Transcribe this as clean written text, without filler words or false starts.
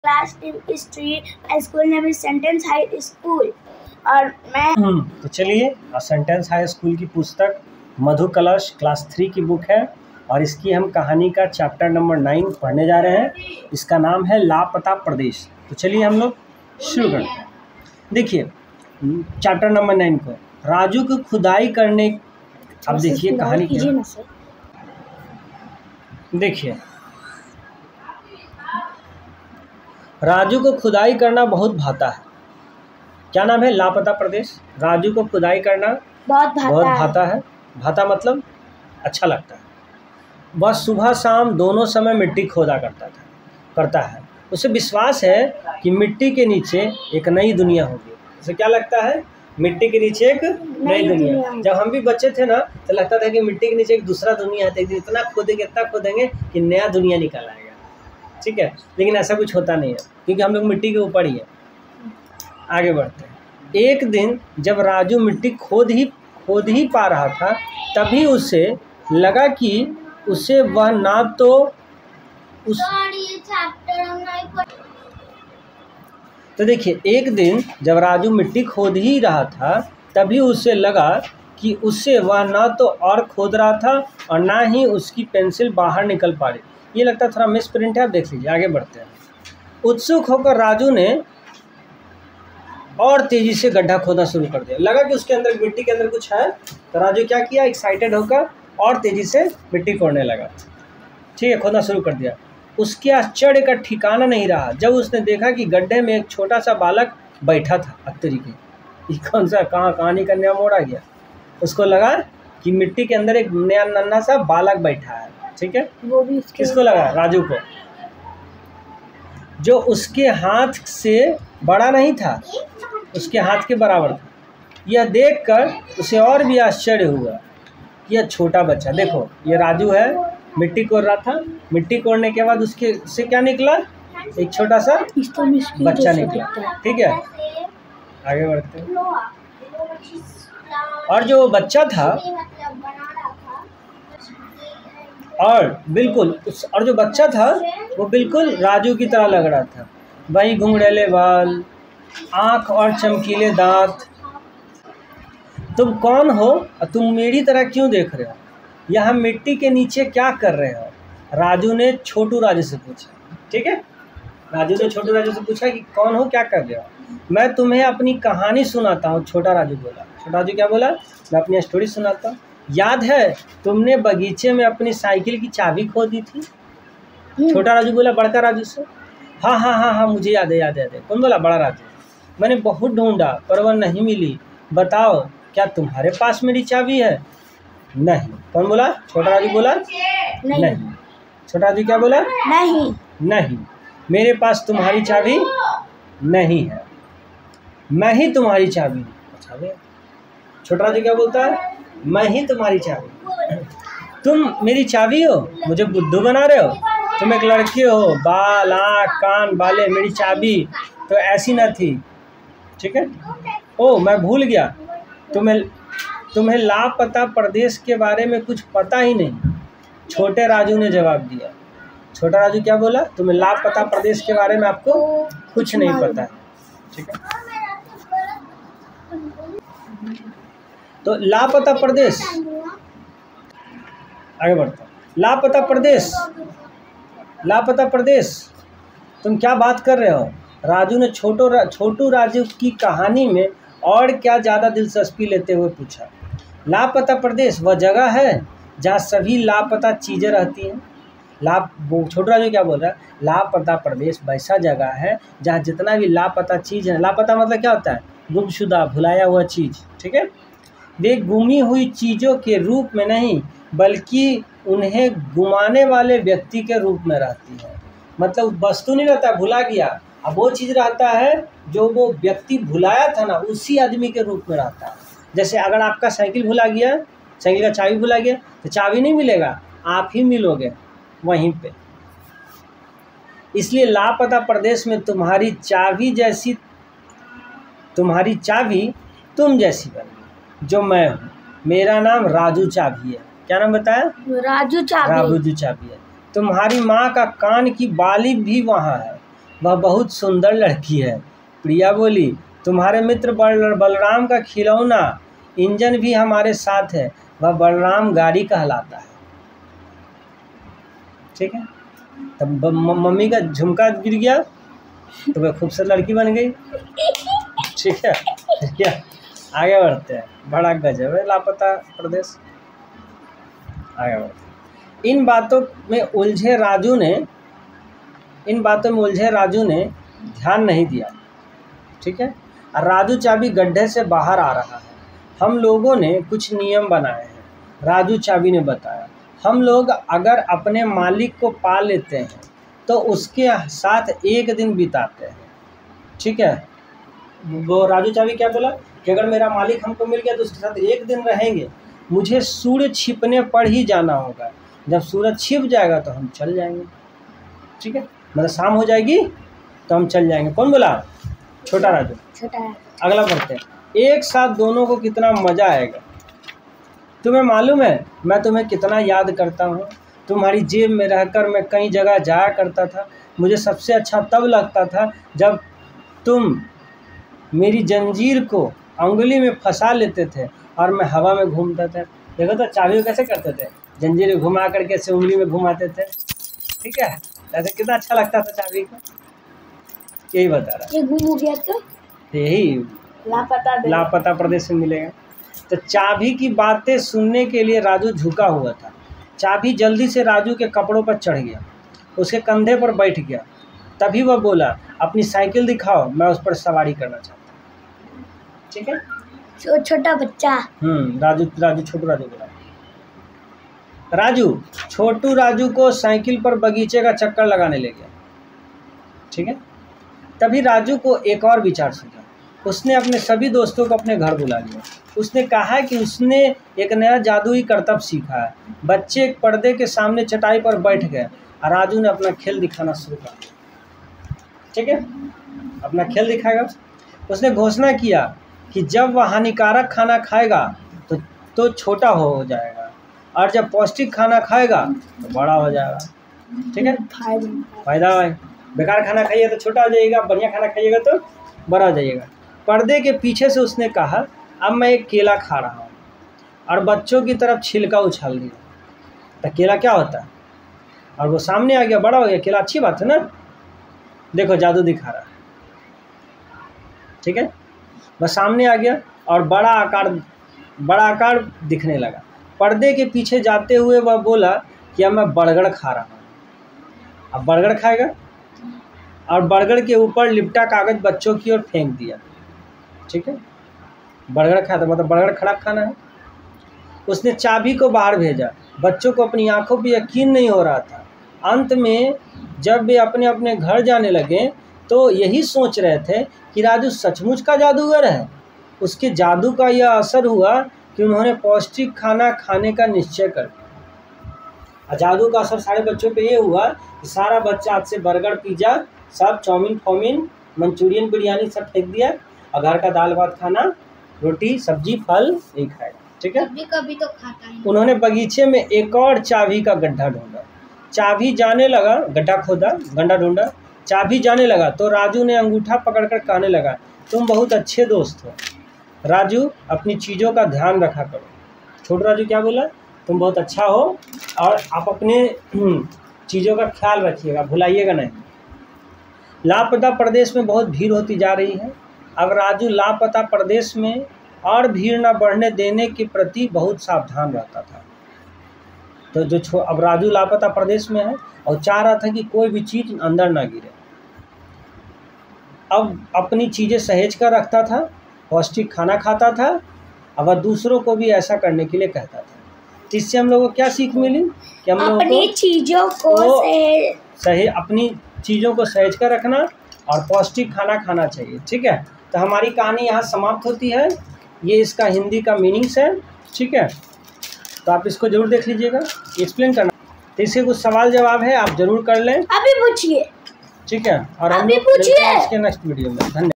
Class in history, school name is sentence high school. और मैं तो चलिए, सेंटेंस हाई स्कूल की पुस्तक मधु कलश क्लास 3 की बुक है और इसकी हम कहानी का चैप्टर नंबर 9 पढ़ने जा रहे हैं। इसका नाम है लापता प्रदेश। तो चलिए हम लोग शुरू करते हैं। देखिए चैप्टर नंबर 9 को राजू को खुदाई करने, अब देखिए कहानी क्या, देखिए राजू को खुदाई करना बहुत भाता है। क्या नाम है? लापता प्रदेश। राजू को खुदाई करना बहुत भाता है। भाता मतलब अच्छा लगता है। वह सुबह शाम दोनों समय मिट्टी खोदा करता है। उसे विश्वास है कि मिट्टी के नीचे एक नई दुनिया होगी। उसे क्या लगता है? मिट्टी के नीचे एक नई दुनिया। जब हम भी बच्चे थे ना तो लगता था कि मिट्टी के नीचे एक दूसरा दुनिया है, इतना खोदेंगे कि नया दुनिया निकल आएगा। ठीक है, लेकिन ऐसा कुछ होता नहीं है क्योंकि हम लोग मिट्टी के ऊपर ही है। आगे बढ़ते हैं। एक दिन जब राजू मिट्टी खोद ही पा रहा था, तभी उसे लगा कि उसे वह ना तो उस तो देखिए, एक दिन जब राजू मिट्टी खोद ही रहा था, तभी उसे लगा कि उससे वह ना तो और खोद रहा था और ना ही उसकी पेंसिल बाहर निकल पा रही। ये लगता है थोड़ा मिस प्रिंट है, आप देख लीजिए। आगे बढ़ते हैं। उत्सुक होकर राजू ने और तेजी से गड्ढा खोदना शुरू कर दिया। लगा कि उसके अंदर मिट्टी के अंदर कुछ है, तो राजू क्या किया? एक्साइटेड होकर और तेजी से मिट्टी खोदने लगा। ठीक है, खोदना शुरू कर दिया। उसके आश्चर्य का ठिकाना नहीं रहा जब उसने देखा कि गड्ढे में एक छोटा सा बालक बैठा था। अत्तरी के ये कौन सा कहानी का नया मोड़ आ गया। उसको लगा कि मिट्टी के अंदर एक नया नन्हा सा बालक बैठा है। ठीक है, वो भी किसको लगा? राजू को, जो उसके हाथ से बड़ा नहीं था, उसके हाथ के बराबर था। यह देखकर उसे और भी आश्चर्य हुआ। यह छोटा बच्चा, देखो ये राजू है, मिट्टी कोड़ रहा था। मिट्टी कोड़ने के बाद उससे क्या निकला? एक छोटा सा बच्चा निकला। ठीक है, आगे बढ़ते हैं। और जो बच्चा था और जो बच्चा था वो बिल्कुल राजू की तरह लग रहा था। वही घुंघरेले बाल, आँख और चमकीले दांत। तुम कौन हो और तुम मेरी तरह क्यों देख रहे हो? यहाँ मिट्टी के नीचे क्या कर रहे हो? राजू ने छोटू राजू से पूछा। ठीक है, राजू ने छोटू राजू से पूछा कि कौन हो, क्या कर रहे हो? मैं तुम्हें अपनी कहानी सुनाता हूँ, छोटा राजू बोला। छोटा राजू क्या बोला? मैं अपनी स्टोरी सुनाता हूँ। याद है तुमने बगीचे में अपनी साइकिल की चाबी खो दी थी? छोटा राजू बोला बड़का राजू से। हाँ, मुझे याद है। कौन बोला? बड़ा राजू। मैंने बहुत ढूंढा पर वह नहीं मिली। बताओ क्या तुम्हारे पास मेरी चाबी है? नहीं। कौन बोला? छोटा राजू बोला नहीं। छोटा राजू क्या बोला? नहीं, मेरे पास तुम्हारी चाबी नहीं है, मैं ही तुम्हारी चाबी हूँ। अच्छा, छोटा राजू क्या बोलता है? मैं ही तुम्हारी चाबी। तुम मेरी चाबी हो? मुझे बुद्धू बना रहे हो? तुम एक लड़की हो, बाल आँख कान बाले, मेरी चाबी तो ऐसी न थी। ठीक है, ओ मैं भूल गया, तुम्हें लापता प्रदेश के बारे में कुछ पता ही नहीं। छोटे राजू ने जवाब दिया। छोटा राजू क्या बोला? तुम्हें लापता प्रदेश के बारे में आपको कुछ नहीं पता है। ठीक है, तो लापता प्रदेश, आगे बढ़ता। लापता प्रदेश, तुम क्या बात कर रहे हो? राजू ने छोटू राजू की कहानी में और क्या ज़्यादा दिलचस्पी लेते हुए पूछा। लापता प्रदेश वह जगह है जहाँ सभी लापता चीज़ें रहती हैं। छोटू राजू क्या बोल रहा है? लापता प्रदेश वैसा जगह है जहाँ जितना भी लापता चीज़ है, लापता मतलब क्या होता है? गुमशुदा, भुलाया हुआ चीज़। ठीक है, वे गुमी हुई चीज़ों के रूप में नहीं बल्कि उन्हें गुमाने वाले व्यक्ति के रूप में रहती है। मतलब वस्तु नहीं रहता, भुला गया, अब वो चीज़ रहता है जो वो व्यक्ति भुलाया था ना, उसी आदमी के रूप में रहता है। जैसे अगर आपका साइकिल भुला गया, साइकिल का चाबी भुला गया, तो चाबी नहीं मिलेगा, आप ही मिलोगे वहीं पे। इसलिए लापता प्रदेश में तुम्हारी चाबी तुम जैसी बनी, जो मैं हूँ। मेरा नाम राजू चाबी है। क्या नाम बताया? राजू चाबी है। तुम्हारी माँ का कान की बाली भी वहाँ है। वह बहुत सुंदर लड़की है। प्रिया बोली, तुम्हारे मित्र बलराम का खिलौना इंजन भी हमारे साथ है, वह बलराम गाड़ी कहलाता है। ठीक है, तब मम्मी का झुमका गिर गया तो वह खूबसूरत लड़की बन गई। ठीक है, क्या आगे बढ़ते हैं। बड़ा गजब है लापता प्रदेश। आगे बढ़ते। इन बातों में उलझे राजू ने ध्यान नहीं दिया। ठीक है, और राजू चाबी गड्ढे से बाहर आ रहा है। हम लोगों ने कुछ नियम बनाए हैं, राजू चाबी ने बताया। हम लोग अगर अपने मालिक को पा लेते हैं तो उसके साथ एक दिन बिताते हैं। ठीक है, वो राजू चाबी क्या बोला कि अगर मेरा मालिक हमको मिल गया तो उसके साथ एक दिन रहेंगे। मुझे सूर्य छिपने पर ही जाना होगा, जब सूरज छिप जाएगा तो हम चल जाएंगे। ठीक है, मतलब शाम हो जाएगी तो हम चल जाएंगे। कौन बोला? छोटा राजू। अगला पढ़ते हैं। एक साथ दोनों को कितना मज़ा आएगा। तुम्हें मालूम है मैं तुम्हें कितना याद करता हूँ। तुम्हारी जेब में रहकर मैं कई जगह जाया करता था। मुझे सबसे अच्छा तब लगता था जब तुम मेरी जंजीर को उंगली में फंसा लेते थे और मैं हवा में घूमता था। देखो तो चाबी को कैसे करते थे, जंजीर घुमा कर कैसे उंगली में घुमाते थे। ठीक है, ऐसे कितना अच्छा लगता था चाबी को। यही बता रहा, ये गुम हो गया तो यही लापता प्रदेश में मिलेगा। तो चाबी की बातें सुनने के लिए राजू झुका हुआ था। चाबी जल्दी से राजू के कपड़ों पर चढ़ गया, उसके कंधे पर बैठ गया। तभी वह बोला, अपनी साइकिल दिखाओ, मैं उस पर सवारी करना चाहता हूँ। ठीक है, छोटा बच्चा। छोटू राजू बोला। छोटू राजू को साइकिल पर बगीचे का चक्कर लगाने ले गया। ठीक है, तभी राजू को एक और विचार सूझा। उसने अपने सभी दोस्तों को अपने घर बुला लिया। उसने कहा कि उसने एक नया जादुई करतब सीखा है। बच्चे एक पर्दे के सामने चटाई पर बैठ गए और राजू ने अपना खेल दिखाना शुरू कर दिया। ठीक है, अपना खेल दिखाएगा। उसने घोषणा किया कि जब वह हानिकारक खाना खाएगा तो छोटा हो जाएगा, और जब पौष्टिक खाना खाएगा तो बड़ा हो जाएगा। ठीक है, फायदा है। बेकार खाना खाइए तो छोटा हो जाइएगा, बढ़िया खाना खाइएगा तो बड़ा हो जाइएगा। पर्दे के पीछे से उसने कहा, अब मैं एक केला खा रहा हूँ, और बच्चों की तरफ छिलका उछाल दिया। तो केला क्या होता है, और वो सामने आ गया, बड़ा हो गया केला। अच्छी बात है ना, देखो जादू दिखा रहा है। ठीक है, वह सामने आ गया और बड़ा आकार दिखने लगा। पर्दे के पीछे जाते हुए वह बोला कि अब मैं बर्गर खा रहा हूँ। अब बर्गर खाएगा, और बर्गर के ऊपर लिपटा कागज बच्चों की ओर फेंक दिया। ठीक है, बर्गर खाता मतलब बर्गर खराब खाना है। उसने चाबी को बाहर भेजा। बच्चों को अपनी आंखों पर यकीन नहीं हो रहा था। अंत में जब वे अपने अपने घर जाने लगे तो यही सोच रहे थे कि राजू सचमुच का जादूगर है। उसके जादू का यह असर हुआ कि उन्होंने पौष्टिक खाना खाने का निश्चय कर लिया। जादू का असर सारे बच्चों पे ये हुआ कि सारा बच्चा आज से बर्गर, पिज़्ज़ा, सब चाउमीन फाउमीन, मंचूरियन, बिरयानी सब फेंक दिया, और घर का दाल भात खाना, रोटी सब्जी फल यही खाएगा। ठीक है, कभी तो खाता है। उन्होंने बगीचे में एक और चाबी का गड्ढा ढूंढा। चाबी जाने लगा, गड्ढा खोदा, गड्ढा ढूंढा, चाबी जाने लगा तो राजू ने अंगूठा पकड़कर कहने लगा, तुम बहुत अच्छे दोस्त हो राजू, अपनी चीज़ों का ध्यान रखा करो। छोटू राजू क्या बोला, तुम बहुत अच्छा हो और आप अपने चीज़ों का ख्याल रखिएगा, भुलाइएगा नहीं। लापता प्रदेश में बहुत भीड़ होती जा रही है। अब राजू लापता प्रदेश में और भीड़ न बढ़ने देने के प्रति बहुत सावधान रहता था। तो अब राजू लापता प्रदेश में है और चाह रहा था कि कोई भी चीज़ अंदर ना गिरे। अब अपनी चीज़ें सहेज कर रखता था, पौष्टिक खाना खाता था, अब वह दूसरों को भी ऐसा करने के लिए कहता था। इससे हम लोगों को क्या सीख मिली कि हम लोगों अपनी चीज़ों को अपनी चीज़ों को सहेज कर रखना और पौष्टिक खाना खाना चाहिए। ठीक है, तो हमारी कहानी यहाँ समाप्त होती है। ये इसका हिंदी का मीनिंग्स है। ठीक है, तो आप इसको जरूर देख लीजिएगा, एक्सप्लेन करना। तो इसके कुछ सवाल जवाब है, आप जरूर कर लें। अभी पूछिए। ठीक है, और हम अभी पूछिए इसके नेक्स्ट वीडियो में। धन्यवाद।